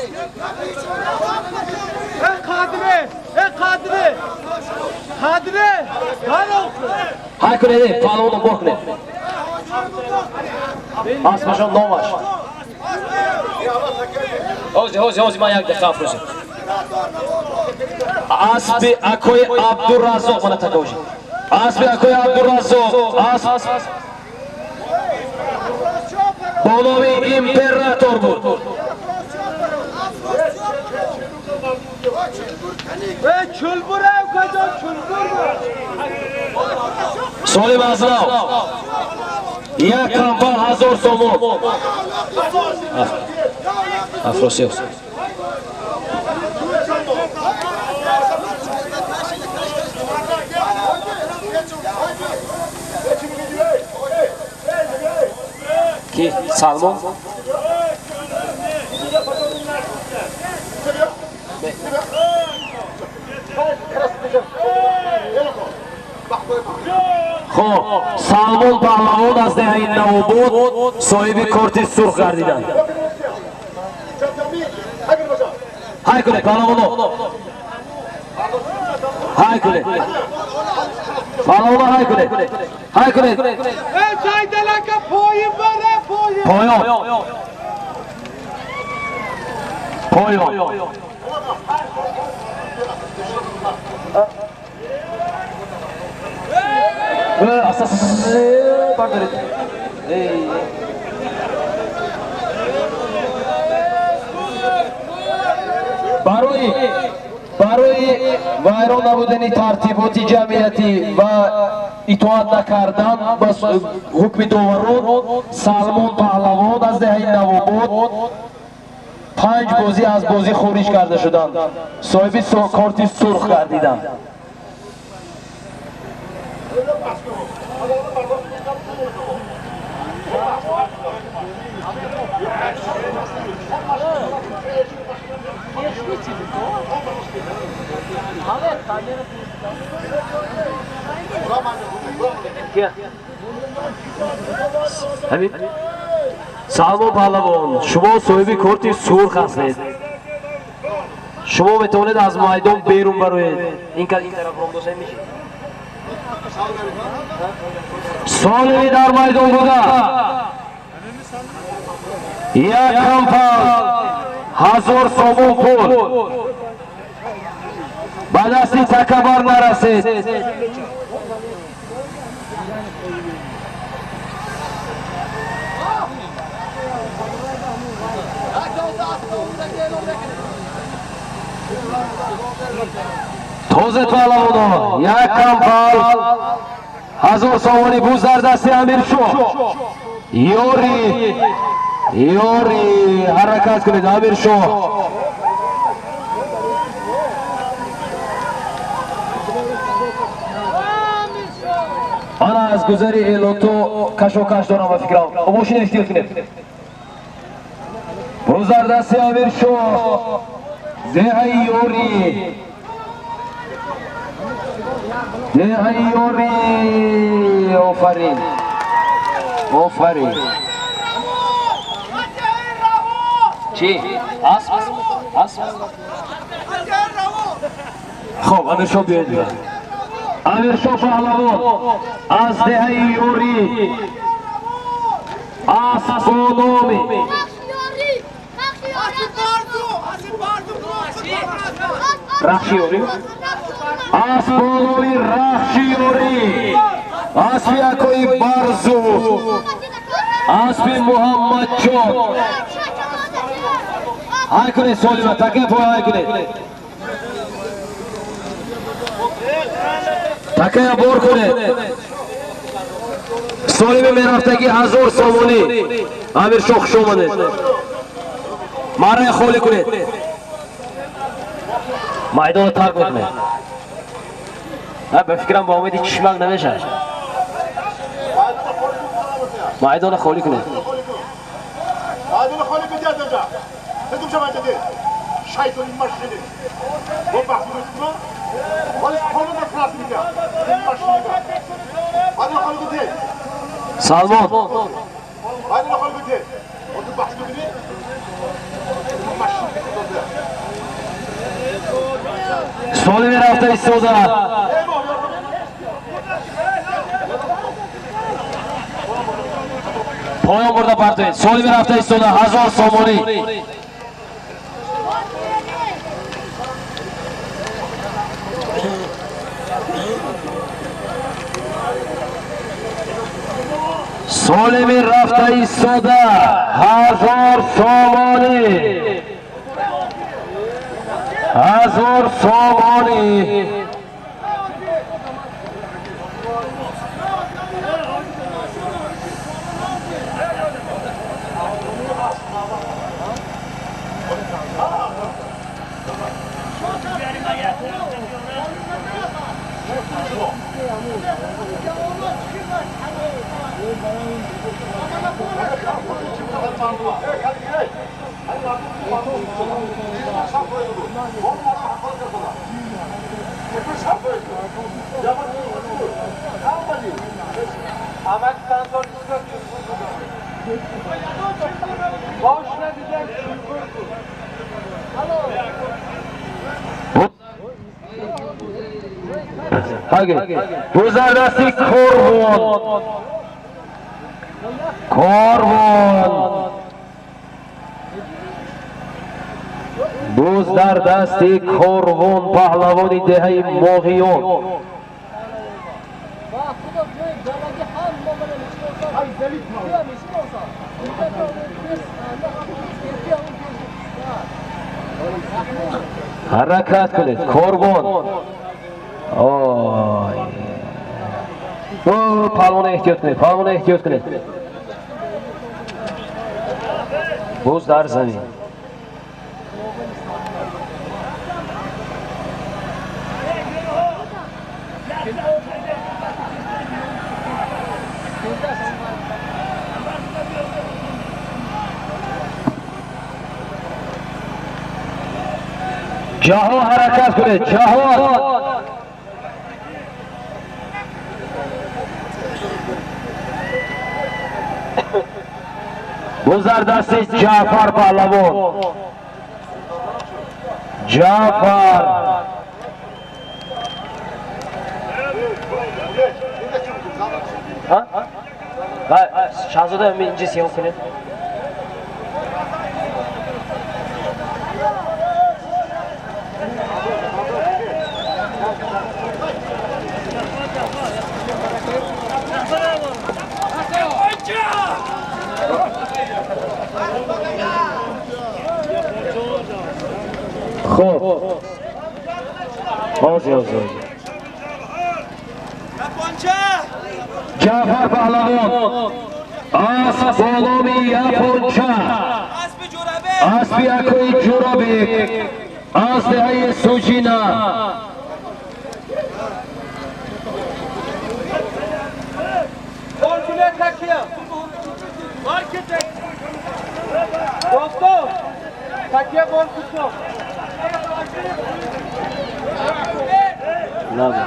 Speaker 4: قادره
Speaker 2: های کنید پالونو بکنید اسمشان نامش حوزی من یک دقیقه افروزید اسب اکوی عبدالرزاق من تکوشید اسب اکوی عبدالرزاق اسب با نام امپراتور بود سالم از نو یک کمپل 1000 سومون افروسیوس کی سالمون خب سالمون پهلوان از دهه نواباد صاحب کارت سرخ گردیدند های کنه پهلوانو Hay kule. Balona hay kule. Hay kule.
Speaker 4: Zaydalaka poyun var ha poyun.
Speaker 2: Poyo. Asas. Pardon. برای ویران نبودن ترتیبات جمعیتی و اطاعت نکردن با حکم داوران سلمان پهلوان از دهه نوآباد 5 بازی از بازی خارج کرده شدند. صاحب کارت سرخ گردیدند. همین سلمان پهلوان شما صاحب کارت سرخ هستید. شما میتونید از میدان بیرون بروید. این طرف راندوزه میشه. سالمی در میدان بوده. یک کمپل 1000 سوم پول به دستی تکبر نرسید. توزه پهلوانا یک کمپل 1000 سومی بوز در دستی امیر شو. یوری حرکت کنید امیر شو. آن از گذری ایلوتو کشوکش دارم و فکرم ماشین اشتیل کنید. بوز در دستی امیر شو. ده یوری آفرین چی؟ اسب؟ خب امیر شو بیاید. امیر شو پهلوان از ده یوری اسب نامی رخشیوری اسبانوی رخشیوری اسبی اکوی برزو اسبی محمد چون های کنید سولیمه تکه پای های کنید تکه بور کنید سولیمه میرفتگی 1000 سومونی امیر شوخ شومنه مارای خولی کنید میدان ترک میکنه. به فکرم با امیدی چشمک نمیشه. میدان خالی کنه.
Speaker 1: میدان خالی کنید از اینجا. بدون شما دیدید. شیطانی ماشینی. با بحث میکنم. ولی خالی نکرد میگه. این ماشینی. میدان خالی کنید.
Speaker 2: سلمان.
Speaker 1: میدان خالی کنید. وقتی بحث میکنید. ماشینی کنید.
Speaker 2: سولی میرفته ایستاده پایان برده پرتوید. سولی میرفته ایستاده 1000 سومونی سولی میرفته ایستاده 1000 سومونی 1000 سومونی هاگه گذردستی کاروان بوز در دستی کاروان پهلوانی دهه ماهیان حرکت کنید کاروان پهلوان احتیاط کنید بوز در زمین جهان حرکت کنید جهان گذردستی جعفر پهلوان جعفر شاهزاده اینجا سیاه کنید خوب جعفر پهلوان اسب بالومی یپونچه اسب یکوی جورابی از دهه سوجینا
Speaker 4: تکیه بال کشو
Speaker 2: نه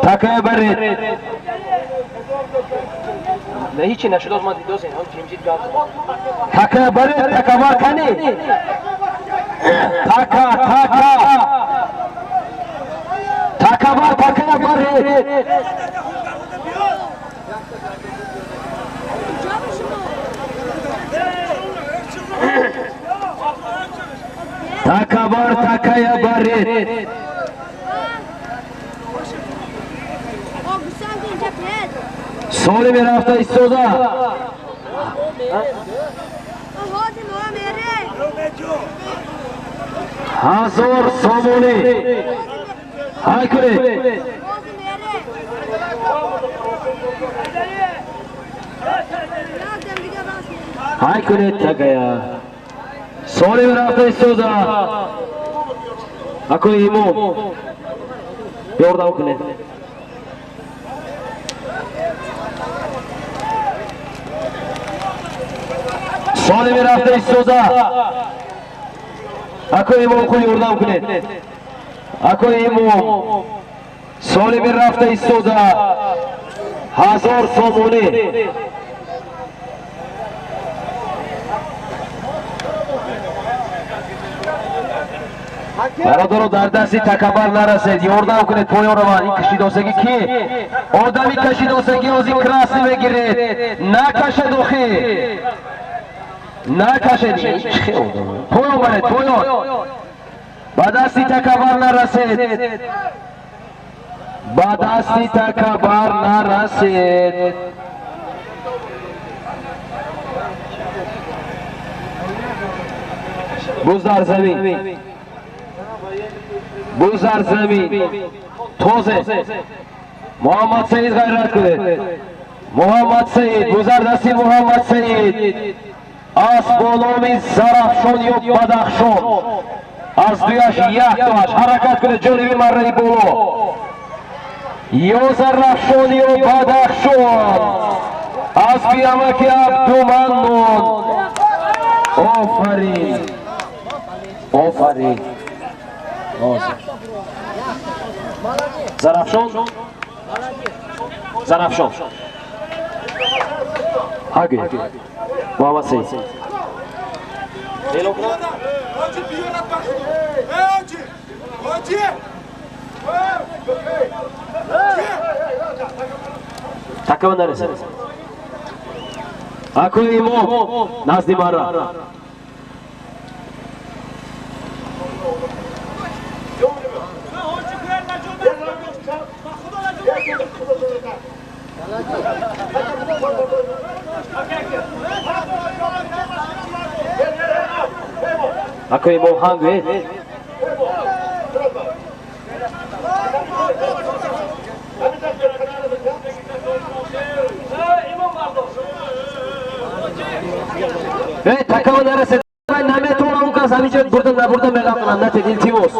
Speaker 2: تکه برید
Speaker 5: نه هیچی نشد از ما دیدوزین هم جمجید گفت
Speaker 2: تکه برید تکه بار کنید تکه برید تکبر تکه برید سالی می رفته ایستاده هزار سامونی های کنید های کنید تکه سالی می رفته ایستاده اکوی امام یاردم کنید سالی می رفته ایستاده اکوی امام خوی یاردم کنید اکوی امام سالی می رفته ایستاده هزار سامونی برادر در دستی تکبر نرسید یاردم کنید پایان رو این کشیداسگی کی؟ آدمی کشیداسگی از این کراسی بگیرید نکشد آخی نکشد پایان برید پایان با دستی تکبر نرسید با دستی تکبر نرسید بوز در زمین بوز در زمین توزه محمد سعید غیرت کنید محمد سعید بوزر دستی محمد سعید از بالومی زرفشان یا بدخشان از دویش یک دوش حرکت کنید جانبی مره بولو یا زرفشان یا بدخشان از بیامکی عبدومنون آفرین آفرین زرفشان Zarafshon. Hagi. Muhammad Said.
Speaker 3: Hoji biyorat bax. Hoji. Hoji.
Speaker 2: Takava neresi? Akoy imom nazdi marra.
Speaker 6: Hoji kuyarlar jolma. Xudo la
Speaker 2: Akoy imom hangi? Takava neresi? Namet olan ukaz alicet burada megamdan net iltimos.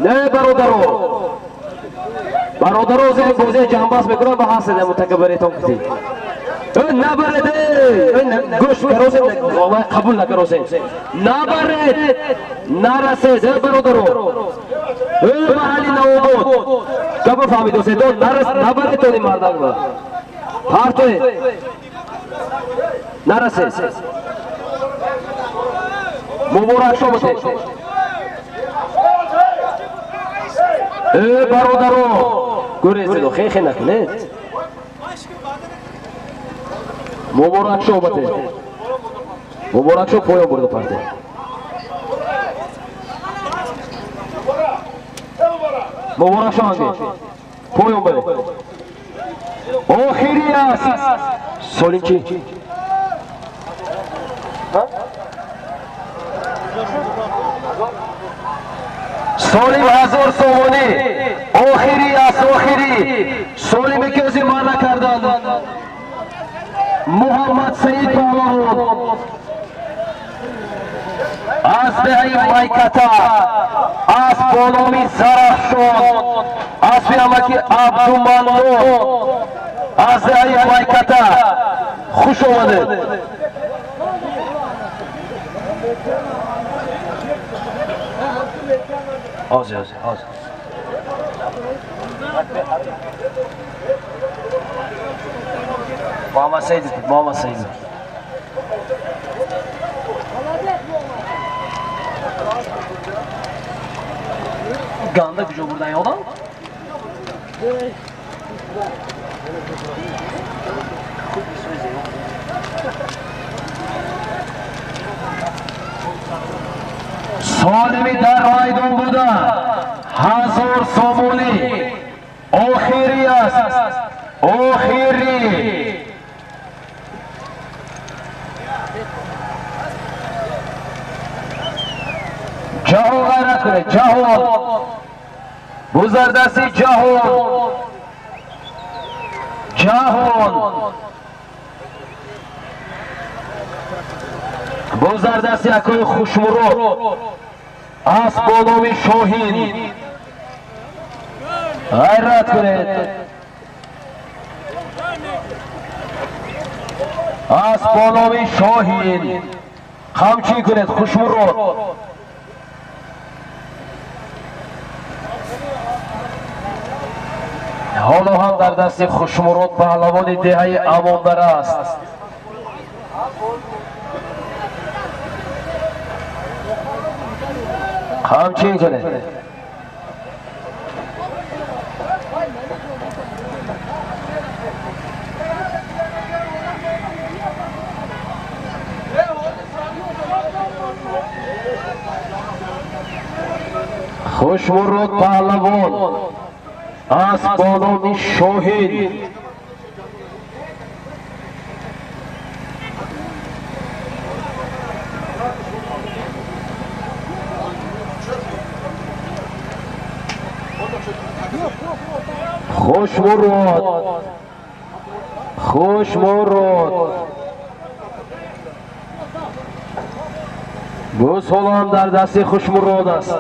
Speaker 2: Ne barodaro? Barodaro ze boze jambas mekura bahas ede mutakabbiriton kiti. Ne barede? Gosh karosen Allah kabul na karosen. Na bared. Narase ze barodaro. Mahali na obod. Kaba fahmido se do na bared to ni mardanga. Harte. Narase. Muborak shobote. Barodaro. Göresido xeyxe naknet. Muborak shobote. Muborak shob poyon burdi parti. Muborak shohangi. Poyon bari. Oxiriyas. Solinchi. Solim hazır soğuni. Oxiri as oxiri. Solim'i gözü mana kardan. Muhammed Said Pahlavon. Az behi maykata. Az bolomi Zarafshon. Az behamaki Abdumanlo. Az behi maykata. Xush omadi. Az. Muhammed Said. Ganda gücü buradan yoldan. Solimi dar maydon burada. Hazır somuni. Oxiriyas. Oxiri. Jaho gayrat kare. Jaho. Buzardasi Jaho. Jaho. Buzardasi akoy Xushmurod. As bolomi Shohin. Gayrat kare. As bolomi Shohin. Qamchi kare Xushmurod. حالا هم در دست خوشمراد پهلوان دهه اماندر است. همچین کنه. خوشمراد پهلوان از بانام شاهین خوشمراد bu solan در دست خوشمراد است.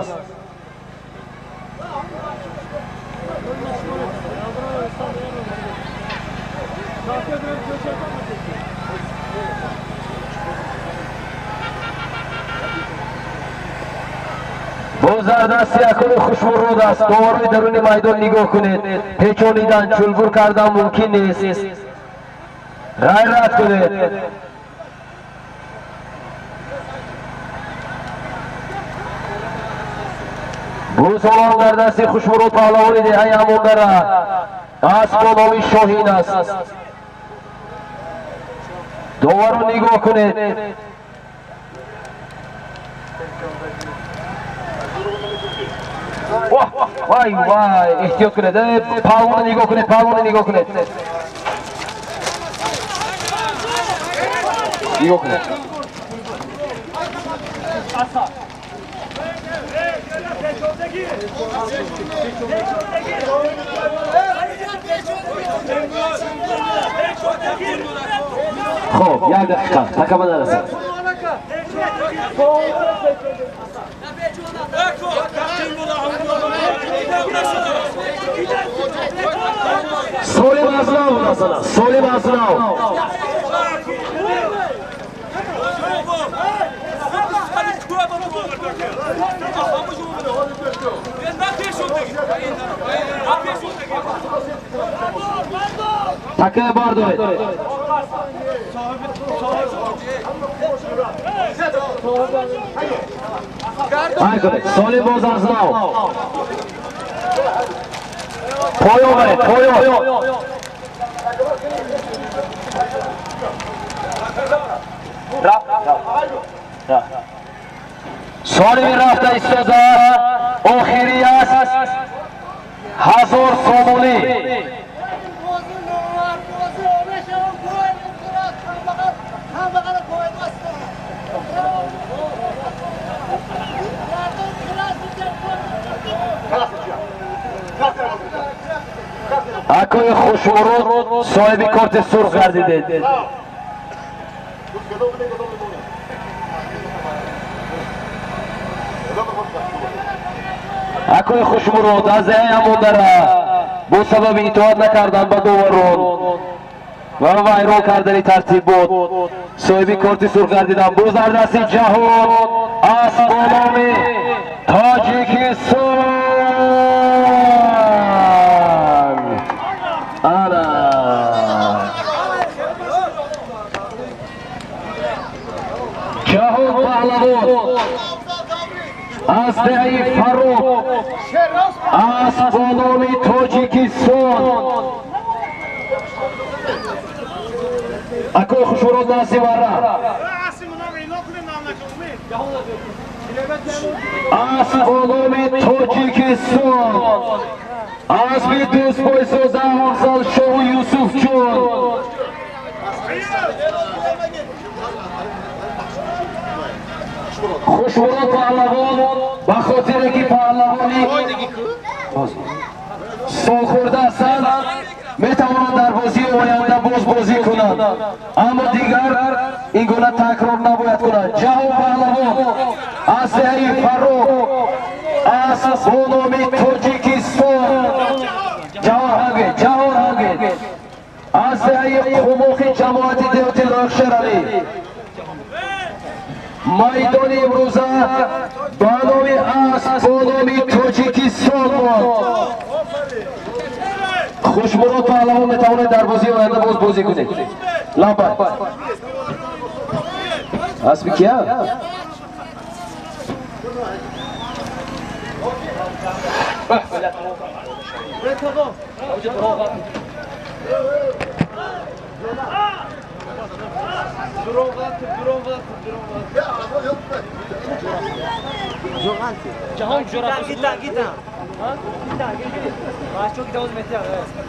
Speaker 2: زردستی اکنون خوشمرود است. دوباره درون میدان نگاه کنید. پیچانیدن چلگور کردن ممکن نیست. غیرت کنید. بو سلام در دستی خوشمرود پهلوانی دهه اموندره اسب با نام شاهین است. دوباره نگاه کنید. وای وای احتیاط کنید. پهلوان نگاه کنید. پهلوان نگاه کنید. نگاه کنید. خب یک دقیقه تکمه نرسید. سولیم از نو مثلا سولیم از نو تکه بار دارید. های کنید. سولیم باز از نو پای آورید. پای سالمی رفته ایستاده آخری است. 1000 سومونی اکوی خوشمرود صاحبی کارت سرخ گردیدید. اکوی خوشمرود از همون داره با سبب اطاعت نکردن به دوارون و ویران کردنی ترتیب بود. صاحبی کارت سرخ گردیدن. باز در دست جهان از بالام تاجیکستان. جهان پهلوان از دهه فروغ از بالام تاجیکستان. اکوی خوشمرود ناسی وره از بالام تاجیکستان از بی دوست بایساز افضل شاه یوسف جون. خوشمرود پهلوان به خاطر که پهلوانی سالخورده هستند میتوانند در بازی آینده باز بازی کنند، اما دیگر این گونه تکرار نباید کنند. جهان پهلوان از دهه فروغ از بالام تاجیکستان. جهان هنگید از دهه قماخی جماعت دیوتی لاخشرانی میدان امروزه به نام از بالام تاجیکستان بود. خوشمرود پهلوان میتواند در بازی آینده باز بازی کنید. لبا اسبی کیا؟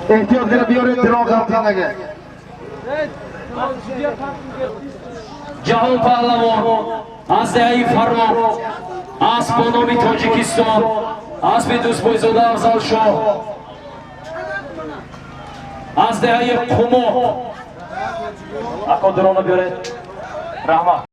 Speaker 2: احتیاط کنید بیارید دراغ نگه. جهان پهلوان از دهه فروغ از بالام تاجیکستان اسب دوست بایزاده افضل شاه از دهه قماق اکان درانه بیارید. رحمت